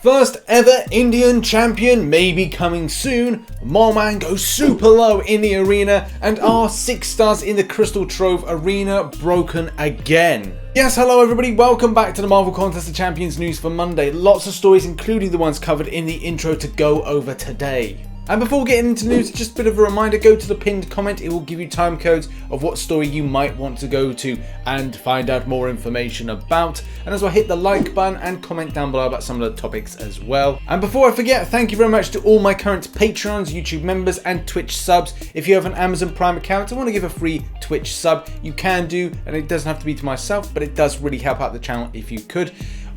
First ever Indian champion may be coming soon. Morman goes super low in the arena, and our 6 stars in the Crystal Trove arena broken again. Yes, hello everybody, welcome back to the Marvel Contest of Champions news for Monday. Lots of stories, including the ones covered in the intro, to go over today. And before getting into news, just a bit of a reminder, go to the pinned comment. It will give you time codes of what story you might want to go to and find out more information about. And as well, hit the like button and comment down below about some of the topics as well. And before I forget, thank you very much to all my current Patreons, YouTube members and Twitch subs. If you have an Amazon Prime account and want to give a free Twitch sub, you can do, and it doesn't have to be to myself, but it does really help out the channel if you could.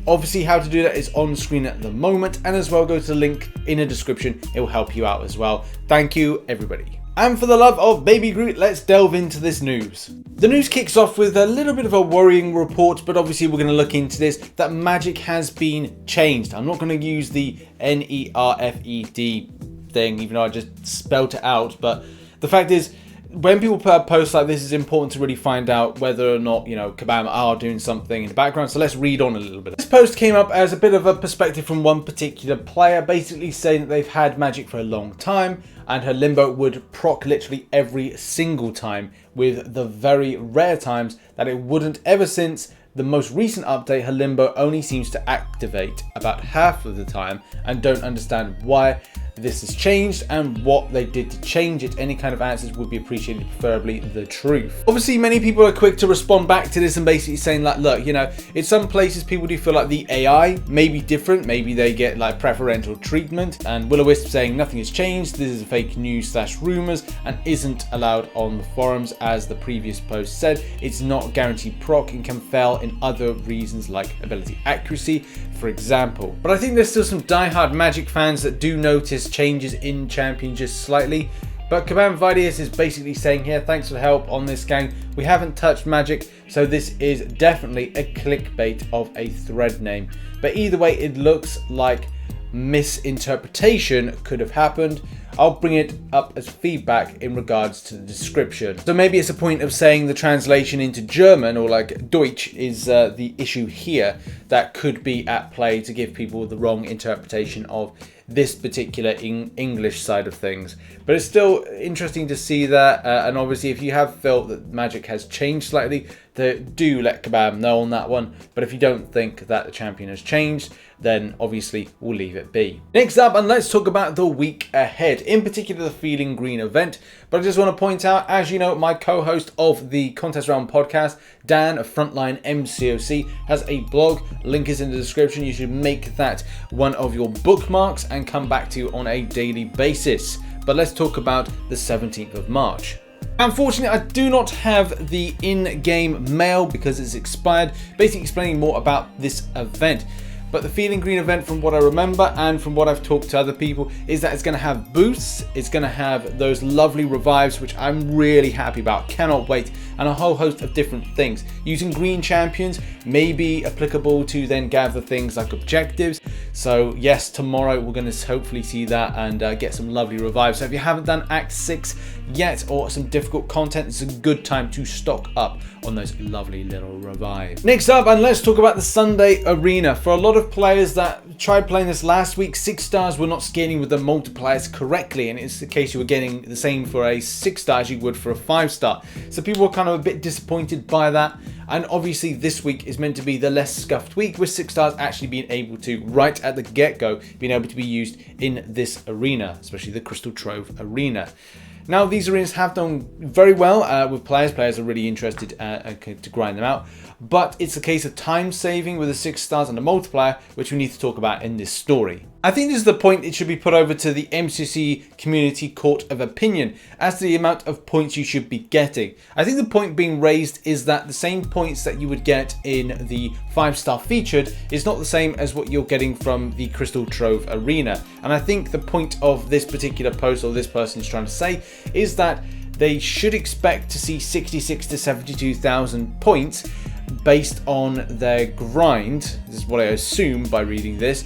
Obviously, how to do that is on screen at the moment, and as well, go to the link in the description. It will help you out as well. Thank you, everybody. And for the love of Baby Groot, let's delve into this news. The news kicks off with a little bit of a worrying report, but obviously we're going to look into this, that Majik has been changed. I'm not going to use the NERFED thing, even though I just spelled it out, but the fact is, when people put out posts like this, it's important to really find out whether or not, Kabam are doing something in the background. So let's read on a little bit. This post came up as a bit of a perspective from one particular player, basically saying that they've had Majik for a long time, and her limbo would proc literally every single time, with the very rare times that it wouldn't. Ever since the most recent update, her limbo only seems to activate about half of the time, and don't understand why this has changed and what they did to change it. Any kind of answers would be appreciated, preferably the truth. Obviously, many people are quick to respond back to this and basically saying like, look, in some places people do feel like the AI may be different. Maybe they get like preferential treatment. And Will-O-Wisp saying nothing has changed. This is fake news / rumors and isn't allowed on the forums. As the previous post said, it's not guaranteed proc and can fail in other reasons like ability accuracy, for example. But I think there's still some diehard Majik fans that do notice changes in champion just slightly. But Kabam Vidius is basically saying here, thanks for the help on this, gang. We haven't touched Majik, so this is definitely a clickbait of a thread name. But either way, it looks like misinterpretation could have happened. I'll bring it up as feedback in regards to the description. So maybe it's a point of saying the translation into German or like Deutsch is the issue here that could be at play to give people the wrong interpretation of this particular English side of things. But it's still interesting to see that, and obviously if you have felt that Majik has changed slightly, do let Kabam know on that one. But if you don't think that the champion has changed, then obviously we'll leave it be. Next up, and let's talk about the week ahead, in particular the Feelin Green event. But I just want to point out, as you know, my co-host of the Contest Round podcast, Dan of Frontline MCOC, has a blog. Link is in the description. You should make that one of your bookmarks and come back to you on a daily basis. But let's talk about the 17th of March. Unfortunately, I do not have the in-game mail because it's expired, basically explaining more about this event. But the Feelin Green event, from what I remember and from what I've talked to other people, is that it's going to have boosts, it's going to have those lovely revives, which I'm really happy about, cannot wait, and a whole host of different things. Using green champions may be applicable to then gather things like objectives. So yes, tomorrow we're going to hopefully see that and get some lovely revives. So if you haven't done Act 6 yet or some difficult content, it's a good time to stock up on those lovely little revives. Next up, and let's talk about the Sunday Arena. For a lot of players that tried playing this last week, 6 stars were not scaling with the multipliers correctly, and it's the case you were getting the same for a 6 star as you would for a 5 star. So people were kind of a bit disappointed by that. And obviously this week is meant to be the less scuffed week, with 6 stars actually being able to, right at the get-go, being able to be used in this arena, especially the Crystal Trove arena. Now, these arenas have done very well with players. Players are really interested to grind them out. But it's a case of time saving with the 6 stars and the multiplier, which we need to talk about in this story. I think this is the point it should be put over to the MCOC community court of opinion as to the amount of points you should be getting. I think the point being raised is that the same points that you would get in the 5-star featured is not the same as what you're getting from the Crystal Trove arena. And I think the point of this particular post, or this person is trying to say, is that they should expect to see 66 to 72,000 points based on their grind. This is what I assume by reading this,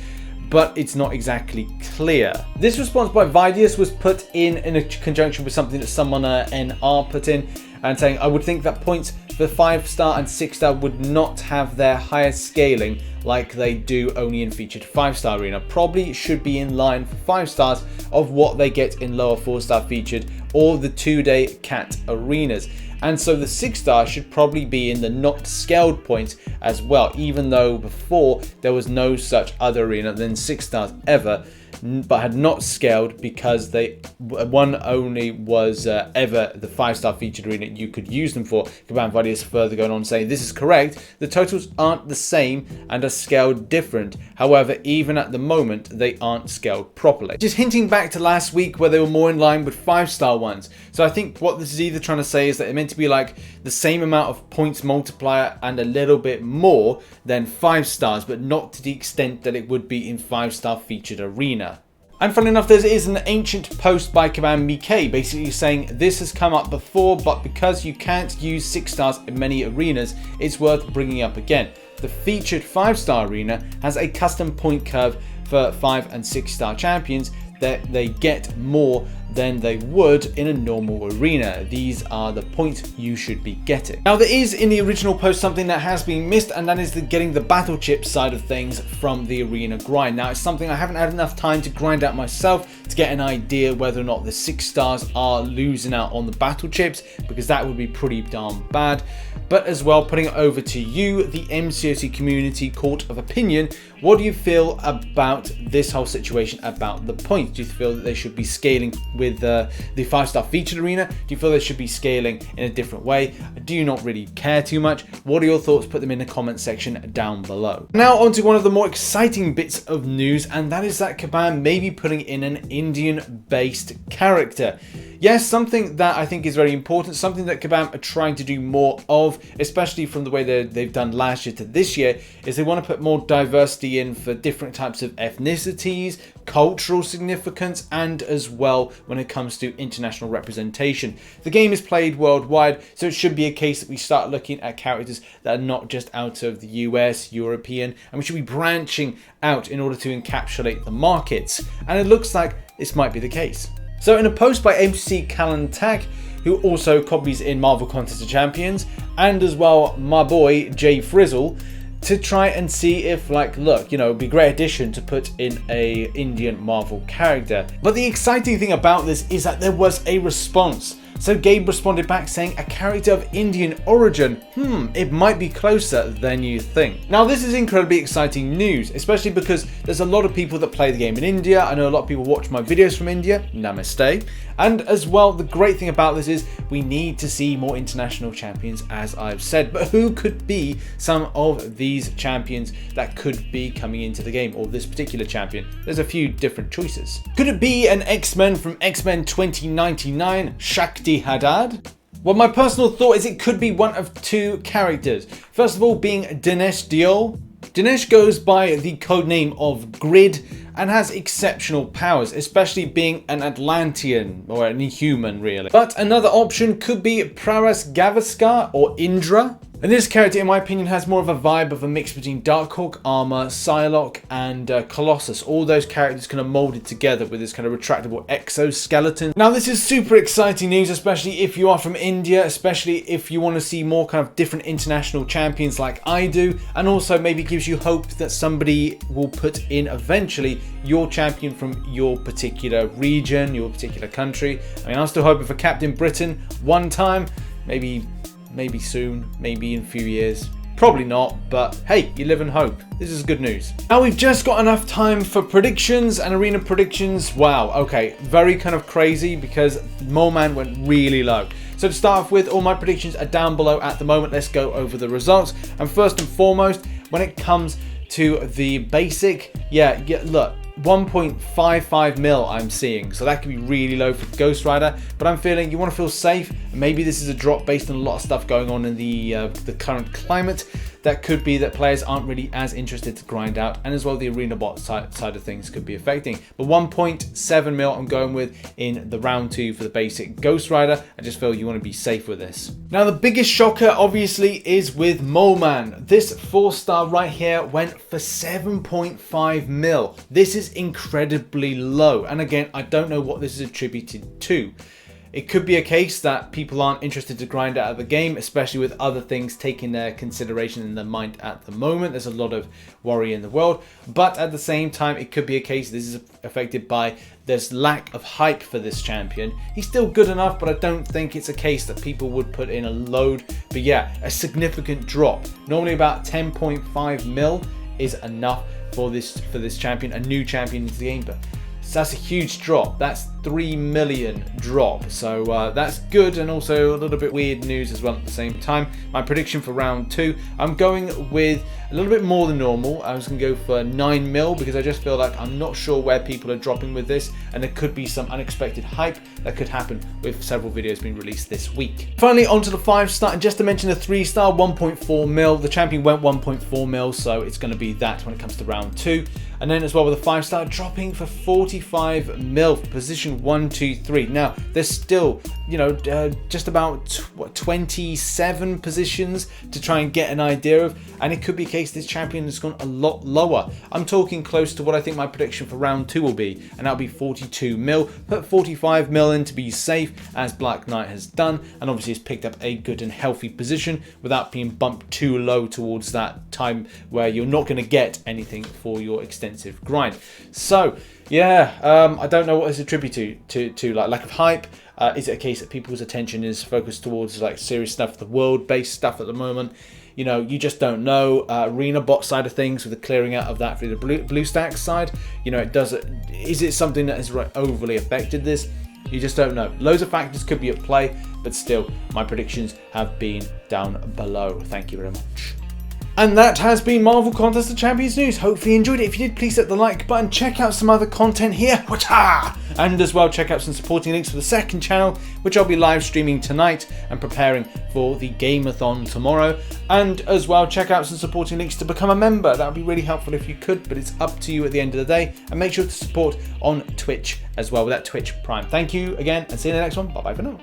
but it's not exactly clear. This response by Vidius was put in a conjunction with something that someone NR put in, and saying, I would think that points for 5-star and 6-star would not have their higher scaling like they do only in featured 5-star arena. Probably should be in line for 5 stars of what they get in lower 4-star featured or the 2-day cat arenas. And so the 6-star should probably be in the not scaled points as well, even though before there was no such other arena than 6 stars ever, but had not scaled because one only was ever the 5-star featured arena you could use them for. Kabam Vadi is further going on saying, this is correct, the totals aren't the same and are scaled different. However, even at the moment, they aren't scaled properly. Just hinting back to last week where they were more in line with 5-star ones. So I think what this is either trying to say is that it's meant to be like the same amount of points multiplier and a little bit more than 5 stars, but not to the extent that it would be in 5-star featured arena. And funny enough, there is an ancient post by Kabam McCoc basically saying this has come up before, but because you can't use 6 stars in many arenas, it's worth bringing up again. The featured 5-star arena has a custom point curve for 5 and 6-star champions that they get more than they would in a normal arena. These are the points you should be getting. Now there is in the original post something that has been missed, and that is getting the battle chip side of things from the arena grind. Now it's something I haven't had enough time to grind out myself to get an idea whether or not the 6 stars are losing out on the battle chips, because that would be pretty darn bad. But as well, putting it over to you, the MCOC community court of opinion, what do you feel about this whole situation about the points? Do you feel that they should be scaling with the 5-star featured arena? Do you feel they should be scaling in a different way? Do you not really care too much? What are your thoughts? Put them in the comment section down below. Now on to one of the more exciting bits of news, and that is that Kabam may be putting in an Indian-based character. Yes, something that I think is very important, something that Kabam are trying to do more of, especially from the way they've done last year to this year, is they want to put more diversity in for different types of ethnicities, cultural significance, and as well when it comes to international representation. The game is played worldwide, so it should be a case that we start looking at characters that are not just out of the US, European, and we should be branching out in order to encapsulate the markets. And it looks like this might be the case. So in a post by MC Kalantak, who also copies in Marvel Contest of Champions, and as well my boy Jay Frizzle, to try and see if, like, look, you know, it'd be a great addition to put in a Indian Marvel character. But the exciting thing about this is that there was a response. So Gabe responded back saying, a character of Indian origin, it might be closer than you think. Now this is incredibly exciting news, especially because there's a lot of people that play the game in India. I know a lot of people watch my videos from India, namaste. And as well, the great thing about this is we need to see more international champions, as I've said. But who could be some of these champions that could be coming into the game, or this particular champion? There's a few different choices. Could it be an X-Men from X-Men 2099, Shakti Haddad? Well, my personal thought is it could be one of 2 characters. First of all, being Dinesh Diol. Dinesh goes by the codename of Grid and has exceptional powers, especially being an Atlantean, or an Inhuman really. But another option could be Praras Gavaskar or Indra. And this character, in my opinion, has more of a vibe of a mix between Darkhawk, Armor, Psylocke, and Colossus. All those characters kind of molded together with this kind of retractable exoskeleton. Now, this is super exciting news, especially if you are from India, especially if you want to see more kind of different international champions like I do, and also maybe gives you hope that somebody will put in eventually your champion from your particular region, your particular country. I mean, I'm still hoping for Captain Britain one time, maybe soon, maybe in a few years. Probably not, but hey, you live in hope. This is good news. Now we've just got enough time for predictions and arena predictions. Wow, okay, very kind of crazy because Moman went really low. So to start off with, all my predictions are down below at the moment. Let's go over the results. And first and foremost, when it comes to the basic, look, 1.55 mil I'm seeing, so that could be really low for Ghost Rider, but I'm feeling you want to feel safe. Maybe this is a drop based on a lot of stuff going on in the current climate. That could be that players aren't really as interested to grind out, and as well the arena bot side of things could be affecting. But 1.7 mil I'm going with in the round 2 for the basic Ghost Rider. I just feel you want to be safe with this. Now the biggest shocker obviously is with Moleman. This 4-star right here went for 7.5 mil. This is incredibly low, and again I don't know what this is attributed to. It could be a case that people aren't interested to grind out of the game, especially with other things taking their consideration in their mind at the moment. There's a lot of worry in the world, but at the same time, it could be a case this is affected by there's lack of hype for this champion. He's still good enough, but I don't think it's a case that people would put in a load. But yeah, a significant drop. Normally about 10.5 mil is enough for this champion, a new champion into the game, but that's a huge drop. That's 3 million drop. So that's good, and also a little bit weird news as well at the same time. My prediction for round 2, I'm going with a little bit more than normal. I was going to go for 9 mil because I just feel like I'm not sure where people are dropping with this, and there could be some unexpected hype that could happen with several videos being released this week. Finally, onto the 5-star, and just to mention the 3-star, 1.4 mil. The champion went 1.4 mil, so it's going to be that when it comes to round 2. And then as well with the 5-star dropping for 45 mil for position 1, 2, 3. Now there's still, you know, just about 27 positions to try and get an idea of, and it could be a case this champion has gone a lot lower. I'm talking close to what I think my prediction for round 2 will be, and that'll be 42 mil. Put 45 mil in to be safe, as Black Knight has done, and obviously has picked up a good and healthy position without being bumped too low towards that time where you're not going to get anything for your extensive grind. So yeah, I don't know what is attributed to like lack of hype. Is it a case that people's attention is focused towards like serious stuff, the world-based stuff at the moment? You know, you just don't know. Arena bot side of things, with the clearing out of that for the blue stack side, you know, is it something that has overly affected this? You just don't know. Loads of factors could be at play, but still, my predictions have been down below. Thank you very much. And that has been Marvel Contest of Champions News. Hopefully you enjoyed it. If you did, please hit the like button. Check out some other content here. And as well, check out some supporting links for the second channel, which I'll be live streaming tonight and preparing for the Gameathon tomorrow. And as well, check out some supporting links to become a member. That would be really helpful if you could, but it's up to you at the end of the day. And make sure to support on Twitch as well with that Twitch Prime. Thank you again, and see you in the next one. Bye-bye for now.